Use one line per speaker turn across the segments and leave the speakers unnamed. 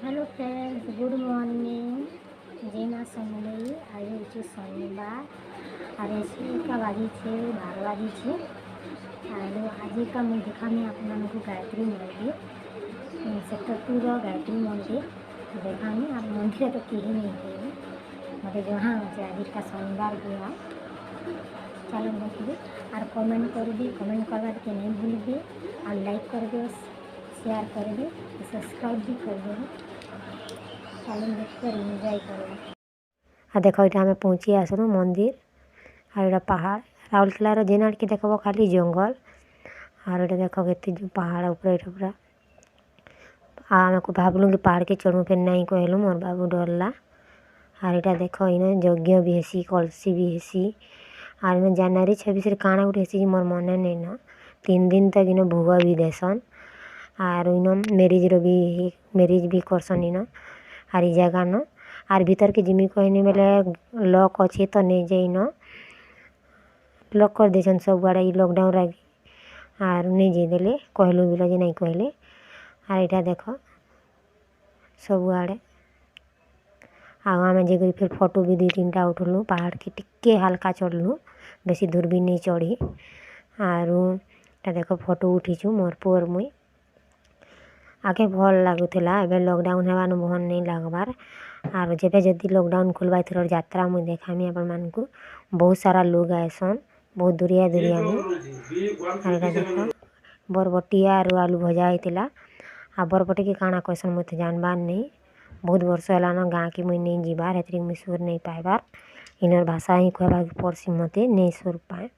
Hello friends, good morning. जय माँ समलेई। आज हूँ शनिवार और का बाजी छे 12 बाजी छे और आज का मुझे देखामी आपको गायत्री मंदिर सेक्टर 2 गायत्री मंदिर देखामी। आप मंदिर तो कहीं नहीं थे मत जहाँ अच्छे आज का शनिवार गया। चलो देखिए और कमेंट कर दी, कमेंट करवा के नहीं भूल और लाइक कर दे, शेयर कर दे, सब्सक्राइब भी कर दे। चलो देखकर एंजॉय करो। देख ये आम पहुँची आसलु मंदिर और ये पहाड़ राउरकेलार जेन आड़ के देखो खाली जंगल और ये देख के पहाड़ ऊपर पूरा आम को भावलु कि पहाड़ के चढ़ू फिर नहीं कहलु मोर बाबू डरला। और यहाँ देख इन यज्ञ भी हेसी, कलसी भी हेसी और इन जनवरी 26 काଣା गोटे हेसी मोर मन नहीं न 3 दिन तक इन भोग भी देसन और इन मेरिज भी करसन इन और ये जगह न और भीतर के जिमी कहनी बेले लॉक अच्छे तो नहीं जाइन लॉक कर देसन सब आड़े लॉकडाउन रही और नहीं जादेले कहलु बिल जे नहीं कहले। और यहाँ देख सब आड़े आम जे फिर फोटो भी 2-3टा उठलु पहाड़ के टिके हल्का चढ़लु बेसी दूर भी नहीं चढ़ी और देख फोटो उठीचु मोर पुअर मुई आगे भल लगुला। एबे लॉकडाउन हेबानु भल नहीं लगबार और जेबे जदि लॉकडाउन खुलबाई थोड़ा यात्रा मुई देखामी आपण मानकु बहुत सारा लोग आएसन बहुत दूरिया में। और यहाँ देख बरबटिया और आलू भजा होता आ बरबटी के काଣା कहसन मत जानबार नहीं। बहुत वर्ष है गाँ के मुई नहीं जीबार हेतरी मुई सुर नहीं पाइबार इनर भाषा ही कहबार पड़सी मते नहीं सुर पाए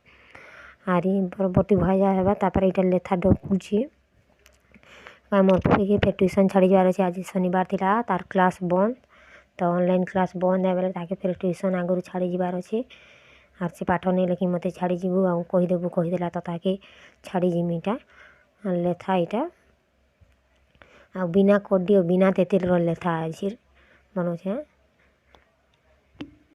और बरबटी भजा हेबा तापर इटा लेथा डकुची मोर पुफी के फिर ट्यूशन छाड़ी जाबार अच्छे। आज शनिवार थिला तार क्लास बंद तो ऑनलाइन क्लास बंद है बेले ताके फिर ट्यूशन आगु छाड़ी जाबार अच्छे और से पाठ नहीं लेकिन मते छाड़ी जीवु आ कहीदेबू कहीदेला तो ताके छाड़ी जिमीटा लेथा इटा आ बिना कड्डी और बिना तेतेल लेथा आज बनौछे।